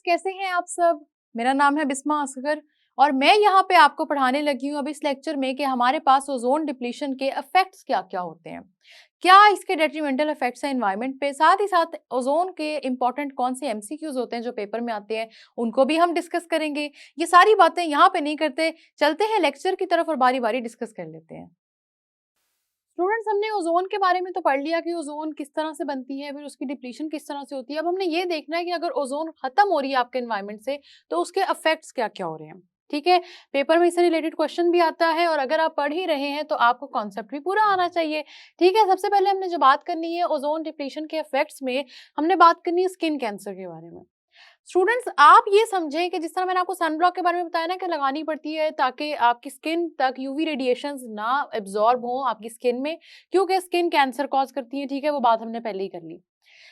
कैसे हैं आप सब? मेरा नाम है बिस्मा असगर और मैं यहाँ पे आपको पढ़ाने लगी हूँ अब इस लेक्चर में कि हमारे पास ओजोन डिप्लीशन के इफेक्ट्स क्या-क्या होते हैं। क्या इसके डेट्रीमेंटल इफेक्ट्स हैं एनवायरनमेंट पे, साथ ही साथ ओजोन के इंपॉर्टेंट कौन से एमसीक्यूज होते हैं जो पेपर में आते हैं, उनको भी हम डिस्कस करेंगे। ये सारी बातें यहाँ पे नहीं करते, चलते हैं लेक्चर की तरफ और बारी-बारी डिस्कस कर लेते हैं। स्टूडेंट्स, हमने ओजोन के बारे में तो पढ़ लिया कि ओजोन किस तरह से बनती है, फिर उसकी डिप्लीशन किस तरह से होती है। अब हमने ये देखना है कि अगर ओजोन खत्म हो रही है आपके एनवायरनमेंट से तो उसके इफेक्ट्स क्या-क्या हो रहे हैं। ठीक है, पेपर में इससे रिलेटेड क्वेश्चन भी आता है और अगर आप पढ़ ही रहे हैं तो आपको कॉन्सेप्ट भी पूरा आना चाहिए। ठीक है, सबसे पहले हमने जो बात करनी है ओजोन डिप्लीशन के इफेक्ट्स में, हमने बात करनी है स्किन कैंसर के बारे में। स्टूडेंट्स, आप ये समझें कि जिस तरह मैंने आपको सनब्लॉक के बारे में बताया ना कि लगानी पड़ती है ताकि आपकी स्किन तक यूवी रेडिएशंस ना एब्जॉर्ब हो आपकी स्किन में, क्योंकि स्किन कैंसर कॉज करती है। ठीक है, वो बात हमने पहले ही कर ली।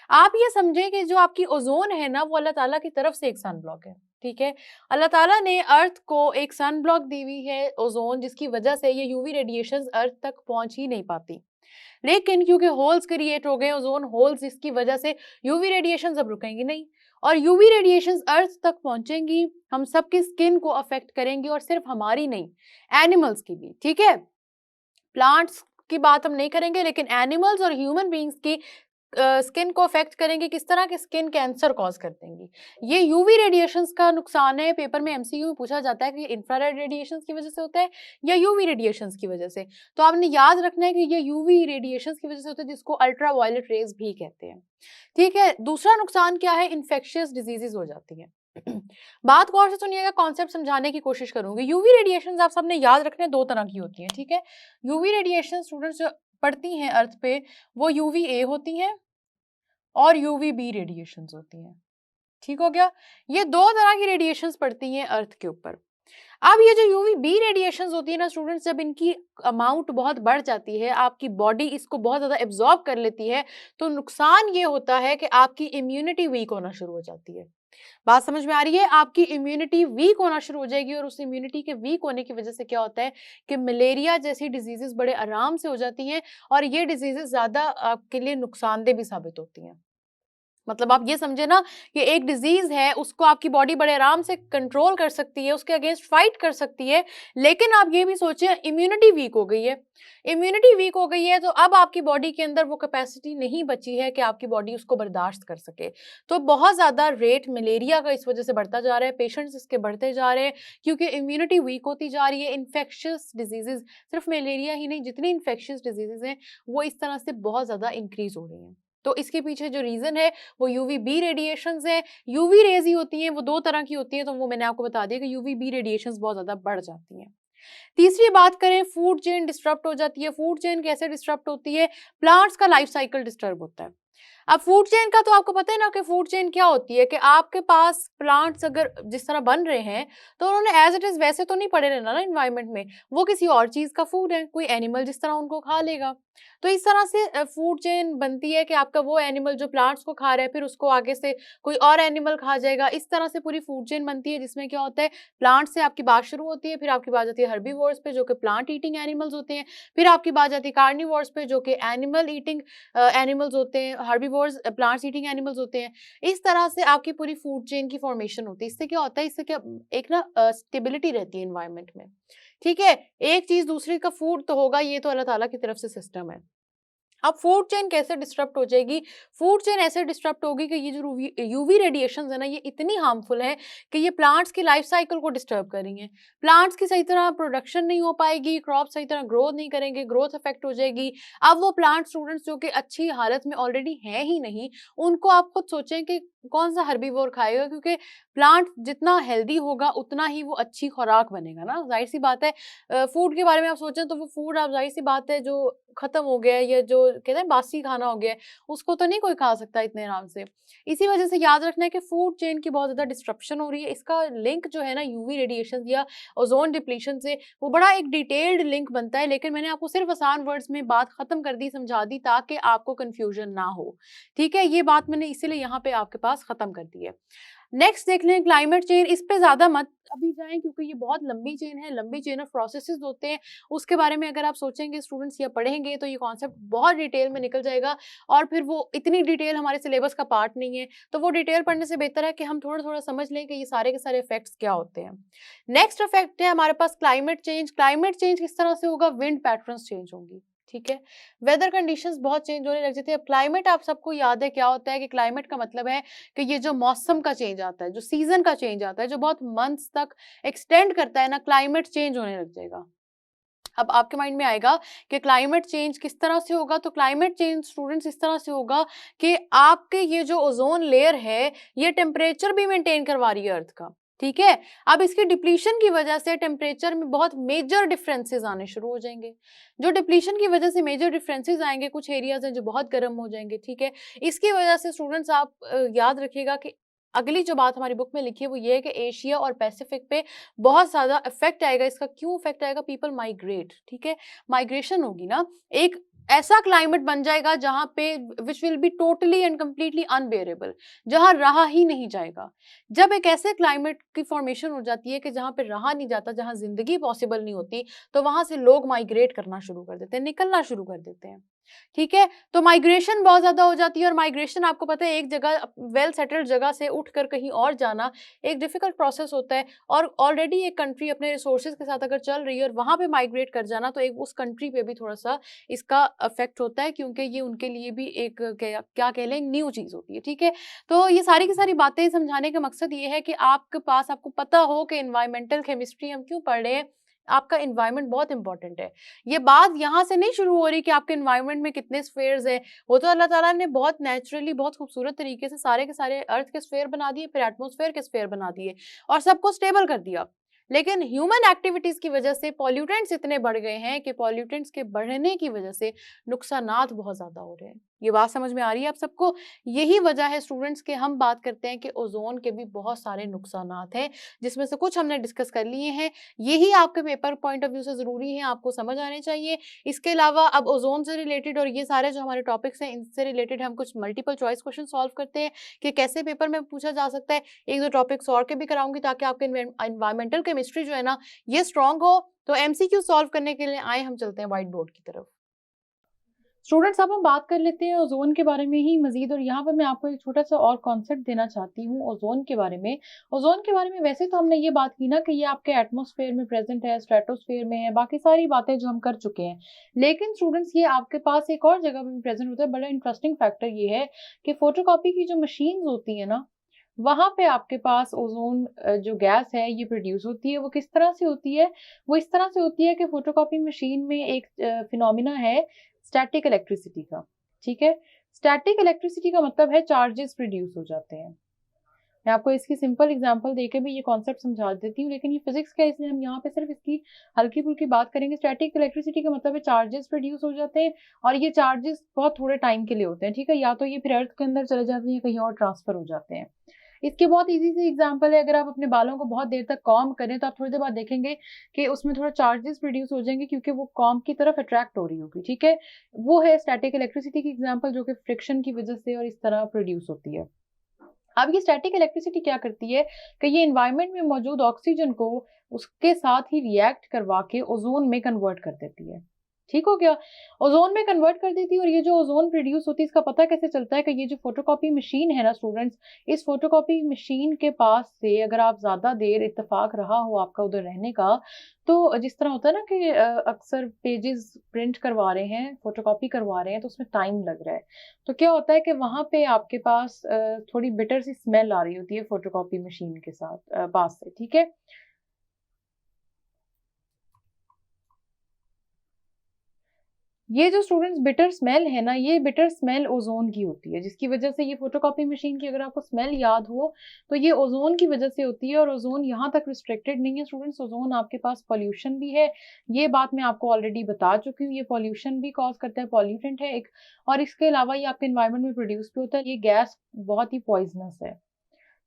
आप ये समझें कि जो आपकी ओजोन है ना, वो अल्लाह ताला की तरफ से एक सनब्लॉक है। ठीक है, अल्लाह ताला ने अर्थ को एक सनब्लॉक दी हुई है ओजोन, जिसकी वजह से ये यूवी रेडिएशंस अर्थ तक पहुंच ही नहीं पाती। लेकिन क्योंकि होल्स क्रिएट हो गए ओजोन होल्स, इसकी वजह से यूवी रेडिएशंस अब रुकेंगी नहीं और यूवी रेडिएशंस अर्थ तक पहुंचेंगी, हम सबकी स्किन को अफेक्ट करेंगी और सिर्फ हमारी नहीं, एनिमल्स की भी। ठीक है, प्लांट्स की बात हम नहीं करेंगे लेकिन एनिमल्स और ह्यूमन बींग्स की स्किन को अफेक्ट करेंगे। किस तरह के? स्किन कैंसर कॉज कर देंगी। ये यूवी रेडिएशंस का नुकसान है। पेपर में एमसीक्यू में पूछा जाता है कि इंफ्रारेड रेडिएशंस की वजह से होता है या यूवी रेडिएशंस की वजह से। तो आपने याद रखना है कि ये यूवी रेडिएशंस की वजह से होता है, जिसको अल्ट्रा वायलेट रेज भी कहते हैं। ठीक है, दूसरा नुकसान क्या है? इन्फेक्शियस डिजीजेज हो जाती है। बात गौर से सुनिएगा, कॉन्सेप्ट समझाने की कोशिश करूंगी। यूवी रेडिएशंस आप सबने याद रखने, दो तरह की होती हैं। ठीक है, यूवी रेडिएशन स्टूडेंट्स जो पढ़ती हैं अर्थ पे, वो यूवी ए होती हैं और यूवी बी रेडिएशंस होती हैं। ठीक हो गया, ये दो तरह की रेडिएशंस पड़ती हैं अर्थ के ऊपर। अब ये जो यूवी बी रेडिएशंस होती है ना स्टूडेंट्स, जब इनकी अमाउंट बहुत बढ़ जाती है, आपकी बॉडी इसको बहुत ज्यादा एब्जॉर्ब कर लेती है, तो नुकसान ये होता है कि आपकी इम्यूनिटी वीक होना शुरू हो जाती है। बात समझ में आ रही है? आपकी इम्यूनिटी वीक होना शुरू हो जाएगी और उस इम्यूनिटी के वीक होने की वजह से क्या होता है कि मलेरिया जैसी डिजीजेस बड़े आराम से हो जाती हैं और ये डिजीजेस ज्यादा आपके लिए नुकसानदेह भी साबित होती हैं। मतलब आप ये समझे ना कि एक डिजीज है, उसको आपकी बॉडी बड़े आराम से कंट्रोल कर सकती है, उसके अगेंस्ट फाइट कर सकती है, लेकिन आप ये भी सोचिए इम्यूनिटी वीक हो गई है। इम्यूनिटी वीक हो गई है तो अब आपकी बॉडी के अंदर वो कैपेसिटी नहीं बची है कि आपकी बॉडी उसको बर्दाश्त कर सके। तो बहुत ज्यादा रेट मलेरिया का इस वजह से बढ़ता जा रहा है, पेशेंट्स इसके बढ़ते जा रहे हैं क्योंकि इम्यूनिटी वीक होती जा रही है। इन्फेक्शियस डिजीजेज, सिर्फ मलेरिया ही नहीं, जितनी इन्फेक्शियस डिजीजेज हैं वो इस तरह से बहुत ज्यादा इंक्रीज हो रही हैं। तो इसके पीछे जो रीजन है वो यूवी बी रेडिएशंस है। यूवी रेज ही होती हैं, वो दो तरह की होती हैं, तो वो मैंने आपको बता दिया कि यूवी बी रेडिएशंस बहुत ज्यादा बढ़ जाती हैं। तीसरी बात करें, फूड चेन डिस्टर्ब हो जाती है। फूड चेन कैसे डिस्टर्ब होती है? प्लांट्स का लाइफ साइकिल डिस्टर्ब होता है। अब फूड चेन का तो आपको पता है ना कि फूड चेन क्या होती है, कि आपके पास प्लांट्स अगर जिस तरह बन रहे हैं तो उन्होंने एज इट इज वैसे तो नहीं पड़े रहना ना एनवायरनमेंट में, वो किसी और चीज का फूड है, कोई एनिमल जिस तरह उनको खा लेगा। तो इस तरह से फूड चेन बनती है कि आपका वो एनिमल जो प्लांट्स को खा रहा है, फिर उसको आगे से कोई और एनिमल खा जाएगा। इस तरह से पूरी फूड चेन बनती है, जिसमें क्या होता है, प्लांट से आपकी बात शुरू होती है, फिर आपकी बात जाती है हर्बीवोर्स पे जो कि प्लांट ईटिंग एनिमल्स होते हैं, फिर आपकी बात जाती है कार्निवोर्स पे जो कि एनिमल ईटिंग एनिमल्स होते हैं, हर्बीवोर्स प्लांट्स ईटिंग एनिमल्स होते हैं। इस तरह से आपकी पूरी फूड चेन की फॉर्मेशन होती है। इससे क्या होता है, इससे क्या एक ना स्टेबिलिटी रहती है एनवायरनमेंट में। ठीक है, एक चीज दूसरी का फूड तो होगा, ये तो अल्लाह ताला की तरफ से सिस्टम है। अब फूड चेन कैसे डिस्टर्ब हो जाएगी? फूड चेन ऐसे डिस्टर्ब होगी कि ये जो यूवी रेडिएशंस है ना, ये इतनी हार्मफुल है कि ये प्लांट्स की लाइफ साइकिल को डिस्टर्ब करेंगे। प्लांट्स की सही तरह प्रोडक्शन नहीं हो पाएगी, क्रॉप सही तरह ग्रोथ नहीं करेंगे, ग्रोथ अफेक्ट हो जाएगी। अब वो प्लांट स्टूडेंट्स जो कि अच्छी हालत में ऑलरेडी हैं ही नहीं, उनको आप खुद सोचें कि कौन सा हर्बीवोर खाएगा, क्योंकि प्लांट जितना हेल्दी होगा उतना ही वो अच्छी खुराक बनेगा ना, जाहिर सी बात है। फूड के बारे में आप सोचें तो वो फूड आप जाहिर सी बात है जो खत्म हो गया है या जो कहते हैं बासी खाना हो गया है, उसको तो नहीं कोई खा सकता इतने आराम से। इसी वजह से याद रखना है कि फूड चेन की बहुत ज्यादा डिस्ट्रप्शन हो रही है। इसका लिंक जो है ना यूवी रेडिएशन या ओजोन डिप्लीशन से, वो बड़ा एक डिटेल्ड लिंक बनता है, लेकिन मैंने आपको सिर्फ आसान वर्ड्स में बात खत्म कर दी, समझा दी, ताकि आपको कंफ्यूजन ना हो। ठीक है, ये बात मैंने इसीलिए यहाँ पे आपके पास खत्म कर दी है। नेक्स्ट देख लें क्लाइमेट चेंज, इस पे ज्यादा मत अभी जाएं क्योंकि ये बहुत लंबी चेन है, लंबी चेन ऑफ प्रोसेसेस होते हैं। उसके बारे में अगर आप सोचेंगे स्टूडेंट्स या पढ़ेंगे तो ये कॉन्सेप्ट बहुत डिटेल में निकल जाएगा और फिर वो इतनी डिटेल हमारे सिलेबस का पार्ट नहीं है। तो वो डिटेल पढ़ने से बेहतर है कि हम थोड़ा थोड़ा समझ लें कि ये सारे के सारे इफेक्ट्स क्या होते हैं। नेक्स्ट इफेक्ट है हमारे पास क्लाइमेट चेंज। क्लाइमेट चेंज किस तरह से होगा? विंड पैटर्न्स चेंज होंगी, ठीक है, वेदर कंडीशंस बहुत चेंज होने लग जाती है। अब क्लाइमेट आप सबको याद है क्या होता है कि क्लाइमेट का मतलब है कि ये जो मौसम का चेंज आता है, जो सीजन का चेंज आता है, जो बहुत मंथ्स तक एक्सटेंड करता है ना, क्लाइमेट चेंज होने लग जाएगा। अब आपके माइंड में आएगा कि क्लाइमेट चेंज किस तरह से होगा, तो क्लाइमेट चेंज स्टूडेंट्स इस तरह से होगा कि आपके ये जो ओजोन लेयर है ये टेम्परेचर भी मेंटेन करवा रही है अर्थ का, ठीक है। अब इसकी डिप्लीशन की वजह से टेम्परेचर में बहुत मेजर डिफरेंसेस आने शुरू हो जाएंगे। जो डिप्लीशन की वजह से मेजर डिफरेंसेस आएंगे, कुछ एरियाज हैं जो बहुत गर्म हो जाएंगे, ठीक है। इसकी वजह से स्टूडेंट्स आप याद रखिएगा कि अगली जो बात हमारी बुक में लिखी है वो ये है कि एशिया और पैसिफिक पे बहुत ज्यादा इफेक्ट आएगा। इसका क्यों इफेक्ट आएगा? पीपल माइग्रेट, ठीक है, माइग्रेशन होगी ना, एक ऐसा क्लाइमेट बन जाएगा जहां पे which will be totally and completely unbearable, जहां रहा ही नहीं जाएगा। जब एक ऐसे क्लाइमेट की फॉर्मेशन हो जाती है कि जहां पे रहा नहीं जाता, जहां जिंदगी पॉसिबल नहीं होती, तो वहां से लोग माइग्रेट करना शुरू कर देते हैं, निकलना शुरू कर देते हैं, ठीक है। तो माइग्रेशन बहुत ज्यादा हो जाती है और माइग्रेशन आपको पता है एक जगह वेल सेटल्ड जगह से उठकर कहीं और जाना एक डिफिकल्ट प्रोसेस होता है। और ऑलरेडी एक कंट्री अपने रिसोर्सेज के साथ अगर चल रही है और वहां पे माइग्रेट कर जाना, तो एक उस कंट्री पे भी थोड़ा सा इसका अफेक्ट होता है, क्योंकि ये उनके लिए भी एक क्या कह लें न्यू चीज होती है, ठीक है। तो ये सारी की सारी बातें समझाने का मकसद ये है कि आपके पास आपको पता हो कि एनवायरमेंटल केमिस्ट्री हम क्यों पढ़ रहे हैं। आपका एनवायरनमेंट बहुत इंपॉर्टेंट है। ये बात यहाँ से नहीं शुरू हो रही कि आपके एनवायरनमेंट में कितने स्फेयर्स हैं, वो तो अल्लाह ताला ने बहुत नेचुरली बहुत खूबसूरत तरीके से सारे के सारे अर्थ के स्फेयर बना दिए, फिर एटमॉस्फेयर के स्फेयर बना दिए और सबको स्टेबल कर दिया। लेकिन ह्यूमन एक्टिविटीज की वजह से पॉल्यूटेंट्स इतने बढ़ गए हैं कि पॉल्यूटेंट्स के बढ़ने की वजह से नुकसानात बहुत ज्यादा हो रहे हैं। ये बात समझ में आ रही है आप सबको? यही वजह है स्टूडेंट्स के हम बात करते हैं कि ओजोन के भी बहुत सारे नुकसानात हैं, जिसमें से कुछ हमने डिस्कस कर लिए हैं। यही आपके पेपर पॉइंट ऑफ व्यू से जरूरी है, आपको समझ आने चाहिए। इसके अलावा अब ओजोन से रिलेटेड और ये सारे जो हमारे टॉपिक्स हैं इनसे रिलेटेड हम कुछ मल्टीपल चॉइस क्वेश्चन सॉल्व करते हैं कि कैसे पेपर में पूछा जा सकता है। एक दो टॉपिक्स और के भी कराऊंगी ताकि आपके एनवायरमेंटल केमिस्ट्री जो है ना ये स्ट्रांग हो। तो एमसीक्यू सॉल्व करने के लिए आए हम चलते हैं व्हाइट बोर्ड की तरफ। स्टूडेंट्स अब हम बात कर लेते हैं ओजोन के बारे में ही मजीद, और यहाँ पर मैं आपको एक छोटा सा और कॉन्सेप्ट देना चाहती हूँ ओजोन के बारे में। ओजोन के बारे में वैसे तो हमने ये बात की ना कि ये आपके एटमॉस्फेयर में प्रेजेंट है, स्ट्रेटोस्फेयर में है, बाकी सारी बातें जो हम कर चुके हैं। लेकिन स्टूडेंट्स ये आपके पास एक और जगह पे प्रेजेंट होता है। बड़ा इंटरेस्टिंग फैक्टर ये है कि फोटोकॉपी की जो मशीन होती है ना, वहां पे आपके पास ओजोन जो गैस है ये प्रोड्यूस होती है। वो किस तरह से होती है? वो इस तरह से होती है कि फोटोकॉपी मशीन में एक फिनोमिना है स्टैटिक इलेक्ट्रिसिटी का, ठीक है। स्टैटिक इलेक्ट्रिसिटी का मतलब है चार्जेस प्रोड्यूस हो जाते हैं। मैं आपको इसकी सिंपल एग्जांपल देके भी ये कॉन्सेप्ट समझा देती हूँ, लेकिन ये फिजिक्स का इसलिए हम यहाँ पे सिर्फ इसकी हल्की फुल्की बात करेंगे। स्टैटिक इलेक्ट्रिसिटी का मतलब है चार्जेस प्रोड्यूस हो जाते हैं और ये चार्जेस बहुत थोड़े टाइम के लिए होते हैं, ठीक है। या तो ये फिर अर्थ के अंदर चले जाते हैं, कहीं और ट्रांसफर हो जाते हैं। इसके बहुत इजी से एग्जांपल है, अगर आप अपने बालों को बहुत देर तक कॉम करें तो आप थोड़ी देर बाद देखेंगे कि उसमें थोड़ा चार्जेस प्रोड्यूस हो जाएंगे क्योंकि वो कॉम की तरफ अट्रैक्ट हो रही होगी, ठीक है। वो है स्टैटिक इलेक्ट्रिसिटी की एग्जांपल जो कि फ्रिक्शन की वजह से और इस तरह प्रोड्यूस होती है। अब ये स्टैटिक इलेक्ट्रिसिटी क्या करती है कि ये एनवायरनमेंट में मौजूद ऑक्सीजन को उसके साथ ही रिएक्ट करवा के ओजोन में कन्वर्ट कर देती है, ठीक हो गया। ओजोन में कन्वर्ट कर देती है और ये जो ओजोन प्रोड्यूस होती है इसका पता कैसे चलता है कि ये जो फोटोकॉपी मशीन है ना स्टूडेंट्स, इस फोटोकॉपी मशीन के पास से अगर आप ज्यादा देर इत्तेफाक रहा हो आपका उधर रहने का, तो जिस तरह होता है ना कि अक्सर पेजेस प्रिंट करवा रहे हैं, फोटोकॉपी करवा रहे हैं, तो उसमें टाइम लग रहा है। तो क्या होता है कि वहां पे आपके पास थोड़ी बिटर सी स्मेल आ रही होती है फोटोकॉपी मशीन के साथ पास से, ठीक है। ये जो स्टूडेंट्स बिटर स्मेल है ना, ये बिटर स्मेल ओजोन की होती है, जिसकी वजह से ये फोटोकॉपी मशीन की अगर आपको स्मेल याद हो तो ये ओजोन की वजह से होती है। और ओजोन यहाँ तक रिस्ट्रिक्टेड नहीं है स्टूडेंट्स, ओजोन आपके पास पॉल्यूशन भी है। ये बात मैं आपको ऑलरेडी बता चुकी हूँ, ये पॉल्यूशन भी कॉज करता है, पॉल्यूटेंट है एक। और इसके अलावा ये आपके एनवायरनमेंट में प्रोड्यूस भी होता है। ये गैस बहुत ही पॉइजनस है,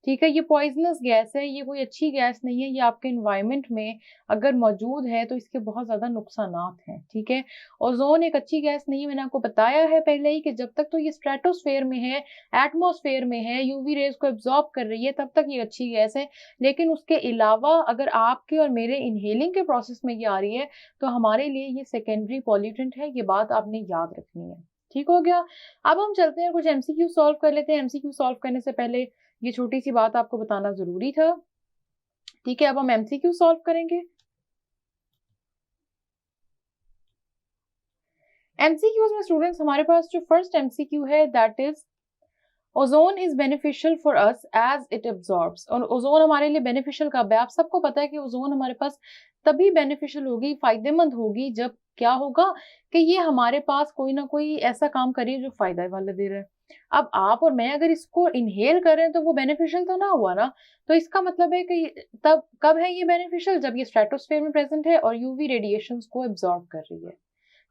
ठीक है, ये पॉइजनस गैस है, ये कोई अच्छी गैस नहीं है, ये आपके एनवायरनमेंट में अगर मौजूद है तो इसके बहुत ज़्यादा नुकसानात हैं। ठीक है, ओजोन एक अच्छी गैस नहीं है, मैंने आपको बताया है पहले ही कि जब तक तो ये स्ट्रेटोस्फेयर में है, एटमॉस्फेयर में है, यूवी रेज को एब्जॉर्ब कर रही है, तब तक ये अच्छी गैस है। लेकिन उसके अलावा अगर आपके और मेरे इनहेलिंग के प्रोसेस में ये आ रही है तो हमारे लिए ये सेकेंडरी पॉल्यूटेंट है, ये बात आपने याद रखनी है। ठीक हो गया। अब हम चलते हैं, कुछ एमसीक्यू सॉल्व कर लेते हैं। एमसीक्यू सॉल्व करने से पहले ये छोटी सी बात आपको बताना जरूरी था। ठीक है, अब हम एमसीक्यू सॉल्व करेंगे। एमसीक्यूज में स्टूडेंट्स हमारे पास जो फर्स्ट एमसीक्यू है that is ozone is beneficial for us as it absorbs. और ओजोन हमारे लिए बेनिफिशियल कब है? आप सबको पता है कि ओजोन हमारे पास तभी बेनिफिशियल होगी, फायदेमंद होगी, जब क्या होगा कि ये हमारे पास कोई ना कोई ऐसा काम करे जो फायदा वाला दे रहा है। अब आप और मैं अगर इसको इनहेल कर रहे हैं तो वो बेनिफिशियल तो ना हुआ ना। तो इसका मतलब है कि तब कब है ये बेनिफिशियल? जब ये स्ट्रेटोस्फेयर में प्रेजेंट है और यूवी रेडिएशंस को एब्जॉर्ब कर रही है।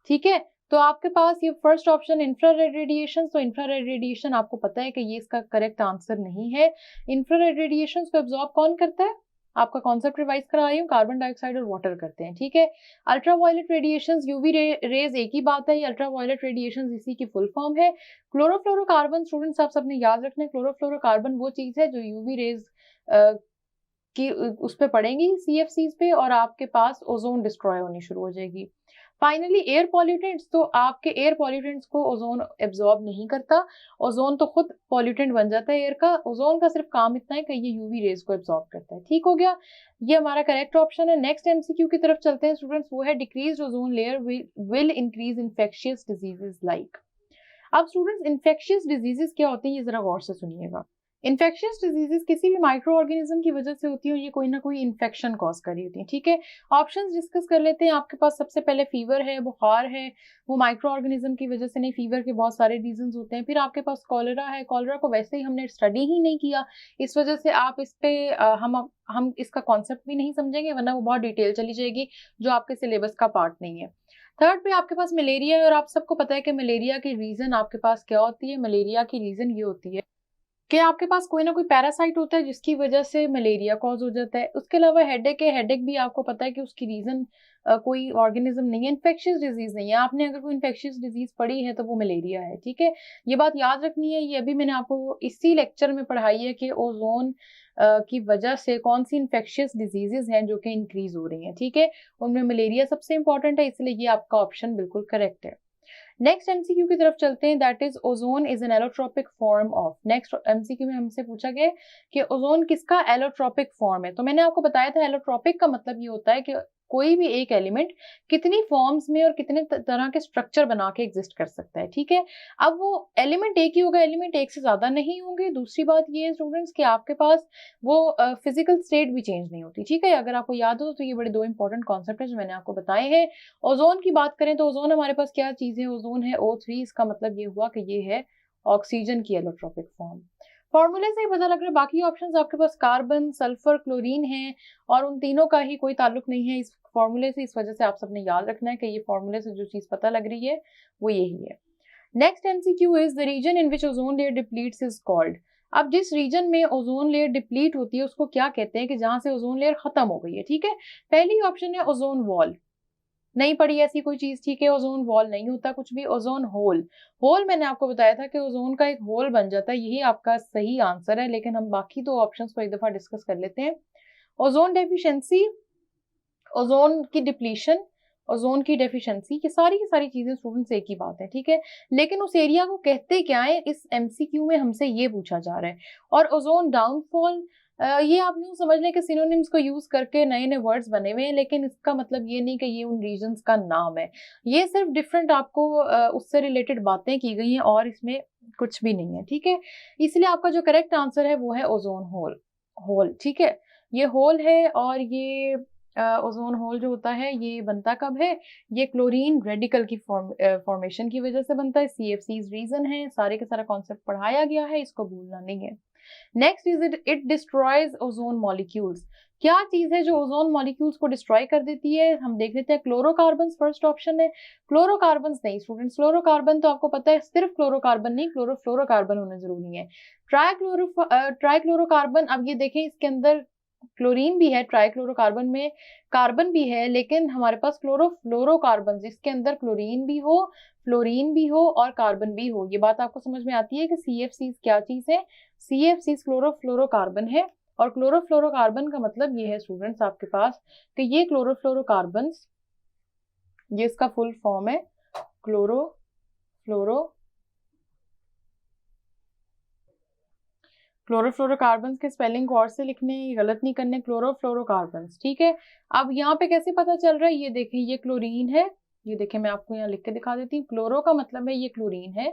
ठीक है, तो आपके पास ये फर्स्ट ऑप्शन इंफ्रारेड रेडिएशन, तो इंफ्रारेड रेडिएशन आपको पता है कि ये इसका करेक्ट आंसर नहीं है। इंफ्रारेड रेडिएशन को एब्जॉर्ब कौन करता है? आपका कॉन्सेप्ट रिवाइज करा रही हूँ, कार्बन डाइऑक्साइड और वाटर करते हैं। ठीक है, अल्ट्रावायलेट रेडिएशंस, यूवी रेज एक ही बात है, ये अल्ट्रावायलेट रेडिएशंस इसी की फुल फॉर्म है। क्लोरोफ्लोरोकार्बन स्टूडेंट्स आप सबने याद रखना है, क्लोरोफ्लोरोकार्बन वो चीज है जो यूवी रेज की उस पे पड़ेंगी, सीएफसीज पे, और आपके पास ओजोन डिस्ट्रॉय होनी शुरू हो जाएगी। फाइनली एयर पॉल्यूटेंट्स, तो आपके एयर पॉल्यूटेंट्स को ओजोन एब्जॉर्ब नहीं करता, ओजोन तो खुद पॉल्यूटेंट बन जाता है एयर का। ओजोन का सिर्फ काम इतना है कि ये यूवी रेज को एब्जॉर्ब करता है। ठीक हो गया, ये हमारा करेक्ट ऑप्शन है। नेक्स्ट एमसीक्यू की तरफ चलते हैं स्टूडेंट्स, वो है decrease ozone layer will increase infectious diseases like. अब स्टूडेंट्स इन्फेक्शियस डिजीजेस क्या होती है ये जरा गौर से सुनिएगा। इन्फेक्शियस डिजीजेस किसी भी माइक्रो ऑर्गेनिज्म की वजह से होती है, ये कोई ना कोई इन्फेक्शन कॉज कर रही होती है। ठीक है, ऑप्शंस डिस्कस कर लेते हैं। आपके पास सबसे पहले फीवर है, बुखार है, वो माइक्रो ऑर्गेनिज्म की वजह से नहीं, फीवर के बहुत सारे रीजंस होते हैं। फिर आपके पास कॉलरा है, कॉलरा को वैसे ही हमने स्टडी ही नहीं किया, इस वजह से आप इस पे हम इसका कॉन्सेप्ट भी नहीं समझेंगे, वरना वो बहुत डिटेल चली जाएगी जो आपके सिलेबस का पार्ट नहीं है। थर्ड पे आपके पास मलेरिया है, और आप सबको पता है कि मलेरिया की रीजन आपके पास क्या होती है? मलेरिया की रीजन ये होती है कि आपके पास कोई ना कोई पैरासाइट होता है जिसकी वजह से मलेरिया कॉज हो जाता है। उसके अलावा हेडेक है, हेडेक भी आपको पता है कि उसकी रीजन कोई ऑर्गेनिज्म नहीं है, इन्फेक्शियस डिजीज नहीं है। आपने अगर कोई इन्फेक्शियस डिजीज पढ़ी है तो वो मलेरिया है। ठीक है, ये बात याद रखनी है। ये अभी मैंने आपको इसी लेक्चर में पढ़ाई है कि ओजोन की वजह से कौन सी इन्फेक्शियस डिजीजेज हैं जो कि इंक्रीज हो रही हैं। ठीक है, उनमें मलेरिया सबसे इंपॉर्टेंट है, इसलिए ये आपका ऑप्शन बिल्कुल करेक्ट है। नेक्स्ट एमसीक्यू की तरफ चलते हैं, that is ozone is an allotropic form of. Next MCQ में हमसे पूछा गया कि ओजोन किसका एलोट्रोपिक फॉर्म है। तो मैंने आपको बताया था एलोट्रोपिक का मतलब ये होता है कि कोई भी एक एलिमेंट कितनी फॉर्म्स में और कितने तरह के स्ट्रक्चर बना के एग्जिस्ट कर सकता है। ठीक है, अब वो एलिमेंट एक ही होगा, एलिमेंट एक से ज्यादा नहीं होंगे। दूसरी बात ये है स्टूडेंट्स कि आपके पास वो फिजिकल स्टेट भी चेंज नहीं होती। ठीक है, अगर आपको याद हो तो ये बड़े दो इंपॉर्टेंट कॉन्सेप्ट है जो मैंने आपको बताए हैं। ओजोन की बात करें तो ओजोन हमारे पास क्या चीज है? ओजोन है O3, इसका मतलब ये हुआ कि ये है ऑक्सीजन की एलोट्रोपिक फॉर्म। फॉर्मूले से ही पता लग रहा है। बाकी ऑप्शंस आपके पास कार्बन, सल्फर, क्लोरीन है, और उन तीनों का ही कोई ताल्लुक नहीं है इस फॉर्मूले से। इस वजह से आप सबने याद रखना है कि ये फॉर्मूले से जो चीज पता लग रही है वो यही है। Next MCQ is the region in which ozone layer depletes is called. अब जिस रीजन में ओजोन लेयर डिप्लीट होती है उसको क्या कहते हैं, कि जहां से ओजोन लेयर खत्म हो गई है। ठीक है, पहली ऑप्शन है ओजोन वॉल, नहीं पड़ी ऐसी कोई चीज। ठीक है, ओजोन वॉल नहीं होता कुछ भी। ओजोन होल, होल मैंने आपको बताया था कि ओजोन का एक होल बन जाता है, यही आपका सही आंसर है। लेकिन हम बाकी दो ऑप्शंस को एक दफा डिस्कस कर लेते हैं। ओजोन डेफिशिएंसी, ओजोन की डिप्लीशन, ओजोन की डेफिशिएंसी, ये सारी की सारी चीजें स्टूडेंट्स एक ही बात है। ठीक है, लेकिन उस एरिया को कहते क्या है इस एमसीक्यू में हमसे ये पूछा जा रहा है। और ओजोन डाउनफॉल, ये आप यूं समझ लें कि सिनोनिम्स को यूज करके नए नए वर्ड्स बने हुए हैं, लेकिन इसका मतलब ये नहीं कि ये उन रीजन्स का नाम है। ये सिर्फ डिफरेंट आपको उससे रिलेटेड बातें की गई हैं और इसमें कुछ भी नहीं है। ठीक है, इसलिए आपका जो करेक्ट आंसर है वो है ओजोन होल। होल, ठीक है, ये होल है। और ये ओजोन होल जो होता है ये बनता कब है? ये क्लोरीन रेडिकल की फॉर्मेशन की वजह से बनता है। CFCs रीजन है, सारे के सारा कॉन्सेप्ट पढ़ाया गया है, इसको भूलना नहीं है। Next is it destroys ozone molecules. क्या चीज है जो ओजोन मॉलिक्यूल्स को डिस्ट्रॉय कर देती है? हम देख लेते हैं क्लोरोकार्बन फर्स्ट ऑप्शन है। क्लोरोकार्बन नहीं स्टूडेंट्स, क्लोरोकार्बन तो आपको पता है सिर्फ क्लोरोकार्बन नहीं, क्लोरोफ्लोरोकार्बन होना जरूरी है। ट्राइक्लोरोकार्बन, अब ये देखें इसके अंदर क्लोरीन भी है, ट्राइक्लोरोकार्बन में कार्बन भी है, लेकिन हमारे पास क्लोरोफ्लोरोकार्बन जिसके अंदर क्लोरीन भी हो, फ्लोरीन भी हो और कार्बन भी हो। ये बात आपको समझ में आती है कि CFCs क्या चीज है? CFCs क्लोरोफ्लोरोकार्बन है, और क्लोरोफ्लोरोकार्बन का मतलब ये है स्टूडेंट्स आपके पास कि ये क्लोरोफ्लोरोकार्बन, ये इसका फुल फॉर्म है क्लोरोफ्लोरोकार्बन के स्पेलिंग गौर से लिखने, गलत नहीं करने, क्लोरोफ्लोरोकार्बन, ठीक है। अब यहाँ पे कैसे पता चल रहा है? ये देखें ये क्लोरीन है, ये देखें मैं आपको यहाँ लिख के दिखा देती हूँ। क्लोरो का मतलब है ये क्लोरीन है,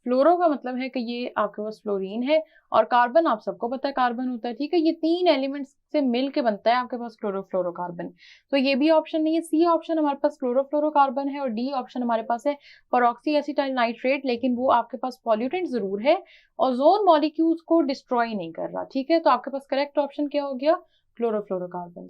फ्लोरो का मतलब है कि ये आपके पास फ्लोरीन है, और कार्बन आप सबको पता है कार्बन होता है, ठीक है। ये तीन एलिमेंट्स से मिल के बनता है आपके पास क्लोरोफ्लोरोकार्बन। तो ये भी ऑप्शन नहीं है, सी ऑप्शन हमारे पास क्लोरोफ्लोरोकार्बन है, और डी ऑप्शन हमारे पास है परऑक्सी एसिटाइल नाइट्रेट, लेकिन वो आपके पास पॉल्यूटेंट जरूर है, ओजोन मॉलिक्यूल्स को डिस्ट्रॉय नहीं कर रहा, ठीक है। तो आपके पास करेक्ट ऑप्शन क्या हो गया? क्लोरोफ्लोरोकार्बन।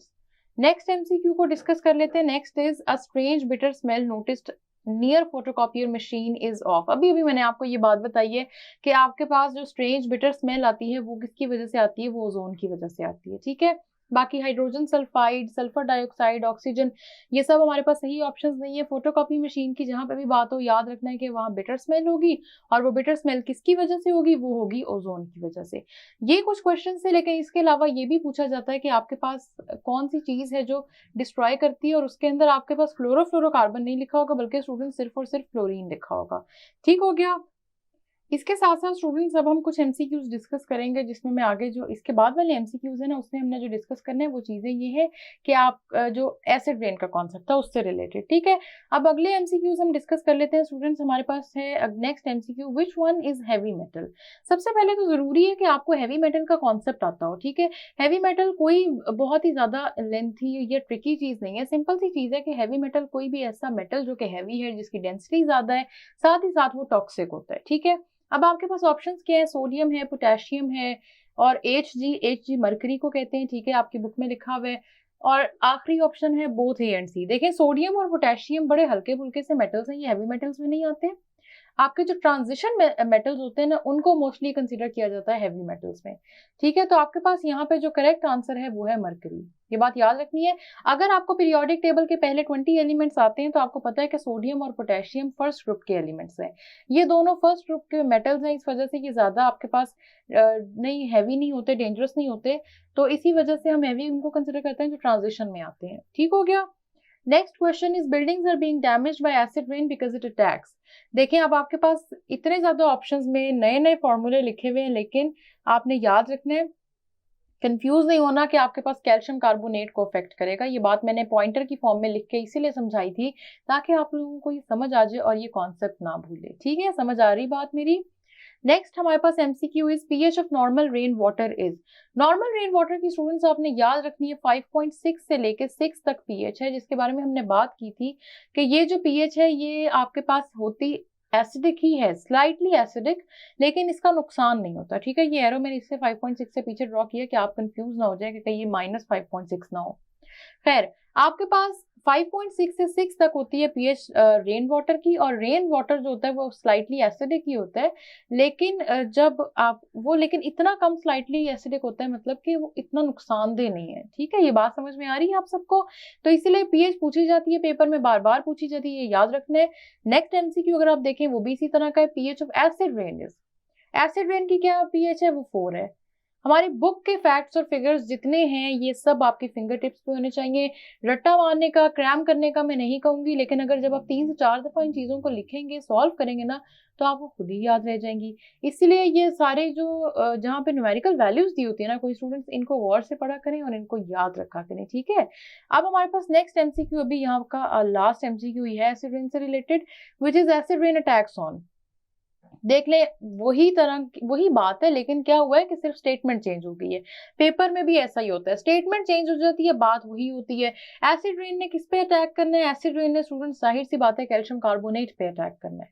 नेक्स्ट MCQ को डिस्कस कर लेते हैं। Next is a strange bitter smell noticed near photocopier machine is of. अभी अभी मैंने आपको ये बात बताई है कि आपके पास जो स्ट्रेंज बिटर स्मेल आती है वो किसकी वजह से आती है? वो ओजोन की वजह से आती है, ठीक है। बाकी hydrogen sulphide, sulphur dioxide, oxygen, ये सब हमारे पास सही ऑप्शंस नहीं है। फोटोकॉपी मशीन की जहां पे भी बात हो याद रखना है कि वहां बिटर स्मेल होगी, और वो बिटर स्मेल किसकी वजह से होगी? वो होगी ओजोन की वजह से। ये कुछ क्वेश्चन है, लेकिन इसके अलावा ये भी पूछा जाता है कि आपके पास कौन सी चीज है जो डिस्ट्रॉय करती है, और उसके अंदर आपके पास क्लोरोफ्लोरोकार्बन नहीं लिखा होगा, बल्कि स्टूडेंट सिर्फ और सिर्फ फ्लोरीन लिखा होगा, ठीक हो गया। इसके साथ साथ स्टूडेंट्स अब हम कुछ MCQs डिस्कस करेंगे, जिसमें मैं आगे जो इसके बाद वाले MCQs है ना, उसमें हमने जो डिस्कस करना है वो चीजें ये है कि आप जो एसिड रेन का कॉन्सेप्ट था उससे रिलेटेड, ठीक है। अब अगले MCQs हम डिस्कस कर लेते हैं स्टूडेंट्स। हमारे पास है next MCQ, which one is heavy metal. सबसे पहले तो जरूरी है कि आपको हैवी मेटल का कॉन्सेप्ट आता हो, ठीक है। हैवी मेटल कोई बहुत ही ज्यादा लेंथी या ट्रिकी चीज नहीं है, सिंपल सी चीज है कि हैवी मेटल कोई भी ऐसा मेटल जो कि हैवी है, जिसकी डेंसिटी ज्यादा है, साथ ही साथ वो टॉक्सिक होता है, ठीक है। अब आपके पास ऑप्शंस क्या है? सोडियम है, पोटेशियम है, और Hg मरकरी को कहते हैं, ठीक है, आपकी बुक में लिखा हुआ है। और आखिरी ऑप्शन है बोथ A एंड C। देखें सोडियम और पोटेशियम बड़े हल्के फुल्के से मेटल्स हैं, ये हैवी मेटल्स में नहीं आते। आपके जो ट्रांजिशन मेटल्स होते हैं ना, उनको मोस्टली कंसीडर किया जाता है हैवी मेटल्स में, ठीक है। तो आपके पास यहाँ पे जो करेक्ट आंसर है वो है मरकरी, ये बात याद रखनी है। अगर आपको पीरियोडिक टेबल के पहले 20 एलिमेंट्स आते हैं तो आपको पता है कि सोडियम और पोटेशियम फर्स्ट ग्रुप के एलिमेंट्स हैं, ये दोनों फर्स्ट ग्रुप के मेटल्स हैं, इस वजह से ये ज्यादा आपके पास नहीं हैवी नहीं होते, डेंजरस नहीं होते, तो इसी वजह से हम हैवी उनको कंसिडर करते हैं जो ट्रांजिशन में आते हैं, ठीक हो गया। Next question is buildings are being damaged by acid rain because it attacks. देखें अब आपके पास इतने ज्यादा ऑप्शंस में नए नए फॉर्मूले लिखे हुए हैं, लेकिन आपने याद रखना है, कंफ्यूज नहीं होना कि आपके पास कैल्शियम कार्बोनेट को अफेक्ट करेगा। ये बात मैंने पॉइंटर की फॉर्म में लिख के इसीलिए समझाई थी ताकि आप लोगों को ये समझ आ जाए और ये कॉन्सेप्ट ना भूले, ठीक है। समझ आ रही बात मेरी? नेक्स्ट हमारे पास MCQ is pH of normal rain water is. Normal rain water की स्टूडेंट्स आपने याद रखनी है 5.6 से लेके 6 तक pH है, जिसके बारे में हमने बात की थी कि ये जो pH है ये आपके पास होती एसिडिक ही है, स्लाइटली एसिडिक, लेकिन इसका नुकसान नहीं होता, ठीक है। ये एरो मैंने इससे 5.6 से पीछे ड्रॉ किया कि आप कंफ्यूज ना हो जाए कि कहीं ये -5.6 ना हो। खैर आपके पास 5.6 से 6 तक होती है pH रेन वाटर की, और रेन वाटर जो होता है वो स्लाइटली एसिडिक ही होता है, लेकिन जब आप वो लेकिन इतना कम स्लाइटली एसिडिक होता है, मतलब कि वो इतना नुकसानदेह नहीं है, ठीक है। ये बात समझ में आ रही है आप सबको? तो इसीलिए pH पूछी जाती है पेपर में, बार बार पूछी जाती है, याद रखना है। नेक्स्ट MCQ अगर आप देखें वो भी इसी तरह का है, pH of acid rain is. Acid rain की क्या pH है? वो 4 है। हमारी बुक के फैक्ट्स और फिगर्स जितने हैं ये सब आपके फिंगर टिप्स पे होने चाहिए। रट्टा मारने का, क्रैम करने का मैं नहीं कहूंगी, लेकिन अगर जब आप 3 से 4 दफा इन चीजों को लिखेंगे, सॉल्व करेंगे ना, तो आपको खुद ही याद रह जाएंगी। इसीलिए ये सारे जो जहाँ पे न्यूमेरिकल वैल्यूज दी होती है ना, कोई स्टूडेंट्स इनको गौर से पढ़ा करें और इनको याद रखा करें, ठीक है। अब हमारे पास नेक्स्ट MCQ, अभी यहाँ का लास्ट MCQ ही है एसिड रेन से related, which is acid rain attacks on. देख ले वही बात है, लेकिन क्या हुआ है कि सिर्फ स्टेटमेंट चेंज हो गई है। पेपर में भी ऐसा ही होता है, स्टेटमेंट चेंज हो जाती है, बात वही होती है। एसिड रेन ने किस पे अटैक करना है? एसिड रेन ने स्टूडेंट जाहिर सी बात है कैल्शियम कार्बोनेट पे अटैक करना है,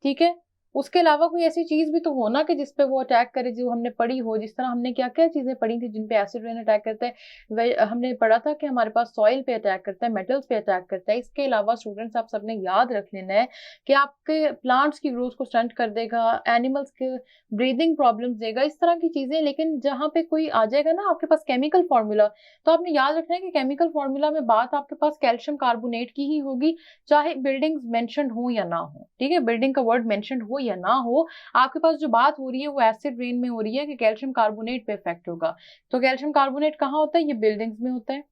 ठीक है। उसके अलावा कोई ऐसी चीज भी तो हो ना कि जिसपे वो अटैक करे जो हमने पढ़ी हो। जिस तरह हमने क्या क्या चीजें पढ़ी थी जिन पे एसिड रेन अटैक करता है, हमने पढ़ा था कि हमारे पास सॉइल पे अटैक करता है, मेटल्स पे अटैक करता है। इसके अलावा स्टूडेंट्स आप सबने याद रख लेना है कि आपके प्लांट्स की ग्रोथ को स्टंट कर देगा, एनिमल्स के ब्रीदिंग प्रॉब्लम्स देगा, इस तरह की चीजें। लेकिन जहां पे कोई आ जाएगा ना आपके पास केमिकल फॉर्मूला, तो आपने याद रखना है कि केमिकल फॉर्मूला में बात आपके पास कैल्शियम कार्बोनेट की ही होगी, चाहे बिल्डिंग्स मेंशन्ड हो या ना हो। ठीक है, बिल्डिंग का वर्ड मेंशन्ड हो या ना हो, आपके पास जो बात हो रही है वो एसिड रेन में हो रही है कि कैल्शियम कार्बोनेट पे इफेक्ट होगा। तो कैल्शियम कार्बोनेट कहाँ होता है? ये बिल्डिंग्स में होता है।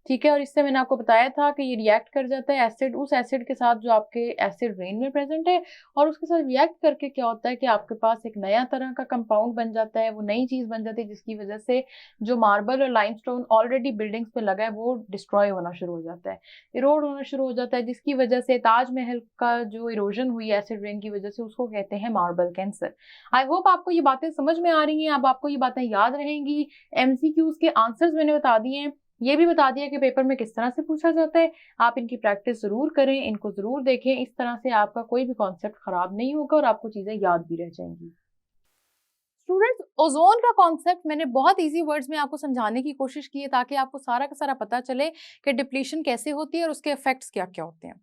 ठीक है, और इससे मैंने आपको बताया था कि ये रिएक्ट कर जाता है एसिड उस एसिड के साथ जो आपके एसिड रेन में प्रेजेंट है, और उसके साथ रिएक्ट करके क्या होता है कि आपके पास एक नया तरह का कंपाउंड बन जाता है, वो नई चीज बन जाती है, जिसकी वजह से जो मार्बल और लाइमस्टोन ऑलरेडी बिल्डिंग्स पे लगा है वो डिस्ट्रॉय होना शुरू हो जाता है, इरोड होना शुरू हो जाता है, जिसकी वजह से ताजमहल का जो इरोजन हुई एसिड रेन की वजह से उसको कहते हैं मार्बल कैंसर। आई होप आपको ये बातें समझ में आ रही हैं, अब आपको ये बातें याद रहेंगी। एमसीक्यूज के आंसर्स मैंने बता दिए हैं, ये भी बता दिया कि पेपर में किस तरह से पूछा जाता है। आप इनकी प्रैक्टिस जरूर करें, इनको जरूर देखें, इस तरह से आपका कोई भी कॉन्सेप्ट खराब नहीं होगा और आपको चीजें याद भी रह जाएंगी। स्टूडेंट्स, ओजोन का कॉन्सेप्ट मैंने बहुत इजी वर्ड्स में आपको समझाने की कोशिश की है ताकि आपको सारा का सारा पता चले कि डिप्लीशन कैसे होती है और उसके इफेक्ट्स क्या क्या होते हैं।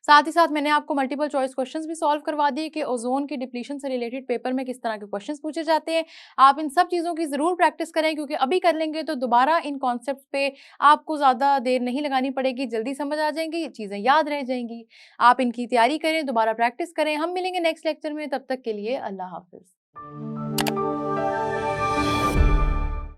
साथ ही साथ मैंने आपको मल्टीपल चॉइस क्वेश्चंस भी सॉल्व करवा दिए कि ओजोन की डिप्लीशन से रिलेटेड पेपर में किस तरह के क्वेश्चंस पूछे जाते हैं। आप इन सब चीज़ों की ज़रूर प्रैक्टिस करें, क्योंकि अभी कर लेंगे तो दोबारा इन कॉन्सेप्ट पे आपको ज़्यादा देर नहीं लगानी पड़ेगी, जल्दी समझ आ जाएंगी, चीज़ें याद रह जाएंगी। आप इनकी तैयारी करें, दोबारा प्रैक्टिस करें। हम मिलेंगे नेक्स्ट लेक्चर में, तब तक के लिए अल्लाह हाफिज़।